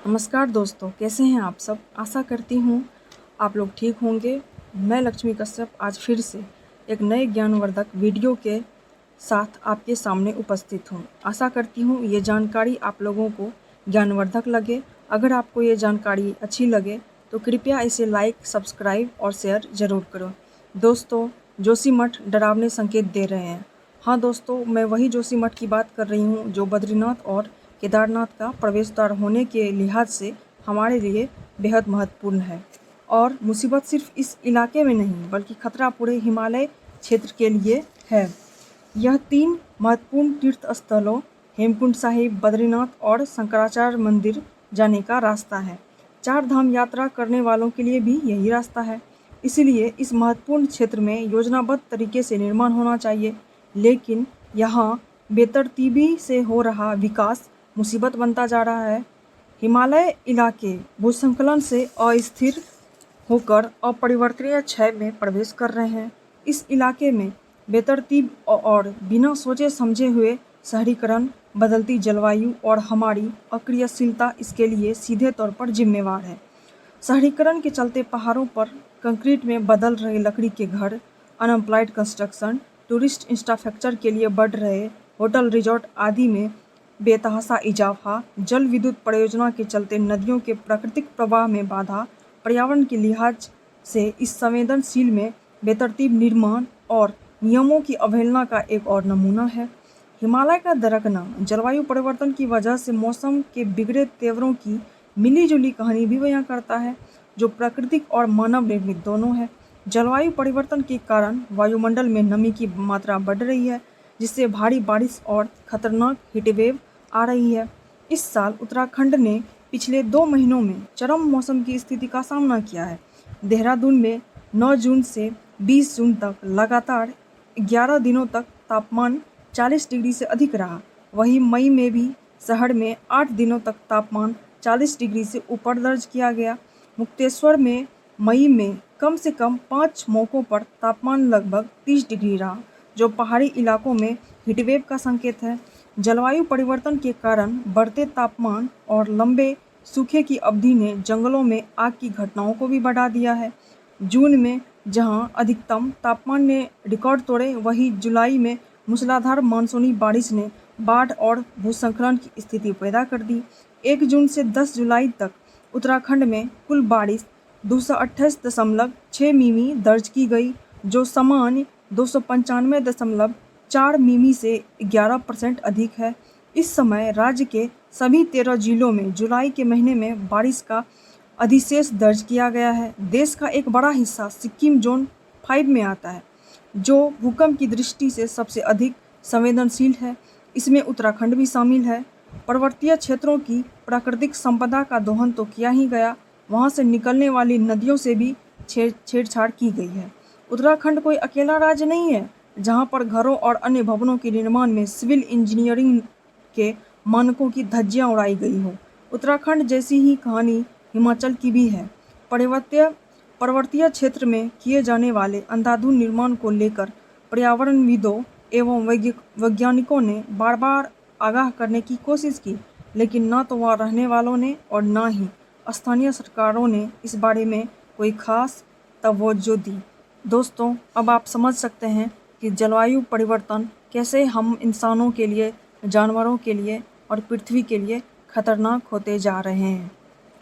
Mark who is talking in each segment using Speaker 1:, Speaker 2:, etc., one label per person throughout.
Speaker 1: नमस्कार दोस्तों, कैसे हैं आप सब। आशा करती हूँ आप लोग ठीक होंगे। मैं लक्ष्मी कश्यप आज फिर से एक नए ज्ञानवर्धक वीडियो के साथ आपके सामने उपस्थित हूँ। आशा करती हूँ ये जानकारी आप लोगों को ज्ञानवर्धक लगे। अगर आपको ये जानकारी अच्छी लगे तो कृपया इसे लाइक, सब्सक्राइब और शेयर ज़रूर करो। दोस्तों, जोशीमठ डरावने संकेत दे रहे हैं। हाँ दोस्तों, मैं वही जोशीमठ की बात कर रही हूँ जो बद्रीनाथ और केदारनाथ का प्रवेश द्वार होने के लिहाज से हमारे लिए बेहद महत्वपूर्ण है। और मुसीबत सिर्फ इस इलाके में नहीं बल्कि खतरा पूरे हिमालय क्षेत्र के लिए है। यह 3 महत्वपूर्ण तीर्थ स्थलों हेमकुंड साहिब, बद्रीनाथ और शंकराचार्य मंदिर जाने का रास्ता है। 4 धाम यात्रा करने वालों के लिए भी यही रास्ता है। इसलिए इस महत्वपूर्ण क्षेत्र में योजनाबद्ध तरीके से निर्माण होना चाहिए। लेकिन यहाँ बेतरतीबी से हो रहा विकास मुसीबत बनता जा रहा है। हिमालय इलाके भूस्खलन से अस्थिर होकर अपरिवर्तनीय क्षय में प्रवेश कर रहे हैं। इस इलाके में बेतरतीब और बिना सोचे समझे हुए शहरीकरण, बदलती जलवायु और हमारी अक्रियाशीलता इसके लिए सीधे तौर पर जिम्मेवार है। शहरीकरण के चलते पहाड़ों पर कंक्रीट में बदल रहे लकड़ी के घर, अनएम्प्लॉयड कंस्ट्रक्शन, टूरिस्ट इंफ्रास्ट्रक्चर के लिए बढ़ रहे होटल रिजॉर्ट आदि में बेतहाशा इजाफा, जल विद्युत परियोजना के चलते नदियों के प्राकृतिक प्रवाह में बाधा, पर्यावरण के लिहाज से इस संवेदनशील में बेतरतीब निर्माण और नियमों की अवहेलना का एक और नमूना है। हिमालय का दरकना जलवायु परिवर्तन की वजह से मौसम के बिगड़े तेवरों की मिली-जुली कहानी भी बयां करता है, जो प्राकृतिक और मानव निर्मित दोनों है। जलवायु परिवर्तन के कारण वायुमंडल में नमी की मात्रा बढ़ रही है, जिससे भारी बारिश और खतरनाक हीटवेव आ रही है। इस साल उत्तराखंड ने पिछले 2 महीनों में चरम मौसम की स्थिति का सामना किया है। देहरादून में 9 जून से 20 जून तक लगातार 11 दिनों तक तापमान 40 डिग्री से अधिक रहा। वहीं मई में भी शहर में 8 दिनों तक तापमान 40 डिग्री से ऊपर दर्ज किया गया। मुक्तेश्वर में मई में कम से कम 5 मौकों पर तापमान लगभग 30 डिग्री रहा, जो पहाड़ी इलाकों में हीटवेव का संकेत है। जलवायु परिवर्तन के कारण बढ़ते तापमान और लंबे सूखे की अवधि ने जंगलों में आग की घटनाओं को भी बढ़ा दिया है। जून में जहां अधिकतम तापमान ने रिकॉर्ड तोड़े, वहीं जुलाई में मूसलाधार मानसूनी बारिश ने बाढ़ और भूस्खलन की स्थिति पैदा कर दी। 1 जून से 10 जुलाई तक उत्तराखंड में कुल बारिश 228.6 मिमी दर्ज की गई, जो सामान्य 295.4 मिमी से 11% अधिक है। इस समय राज्य के सभी 13 जिलों में जुलाई के महीने में बारिश का अधिशेष दर्ज किया गया है। देश का एक बड़ा हिस्सा सिक्किम जोन 5 में आता है, जो भूकंप की दृष्टि से सबसे अधिक संवेदनशील है। इसमें उत्तराखंड भी शामिल है। पर्वतीय क्षेत्रों की प्राकृतिक संपदा का दोहन तो किया ही गया, वहां से निकलने वाली नदियों से भी छेड़छाड़ की गई है। उत्तराखंड कोई अकेला राज्य नहीं है जहां पर घरों और अन्य भवनों के निर्माण में सिविल इंजीनियरिंग के मानकों की धज्जियां उड़ाई गई हो। उत्तराखंड जैसी ही कहानी हिमाचल की भी है। पर्वतीय क्षेत्र में किए जाने वाले अंधाधुंध निर्माण को लेकर पर्यावरणविदों एवं वैज्ञानिकों ने बार बार आगाह करने की कोशिश की, लेकिन न तो वहाँ रहने वालों ने और न ही स्थानीय सरकारों ने इस बारे में कोई खास तवज्जो दी। दोस्तों, अब आप समझ सकते हैं कि जलवायु परिवर्तन कैसे हम इंसानों के लिए, जानवरों के लिए और पृथ्वी के लिए खतरनाक होते जा रहे हैं।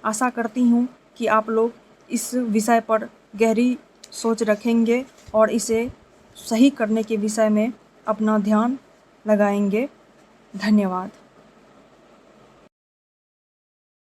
Speaker 1: आशा करती हूँ कि आप लोग इस विषय पर गहरी सोच रखेंगे और इसे सही करने के विषय में अपना ध्यान लगाएंगे। धन्यवाद।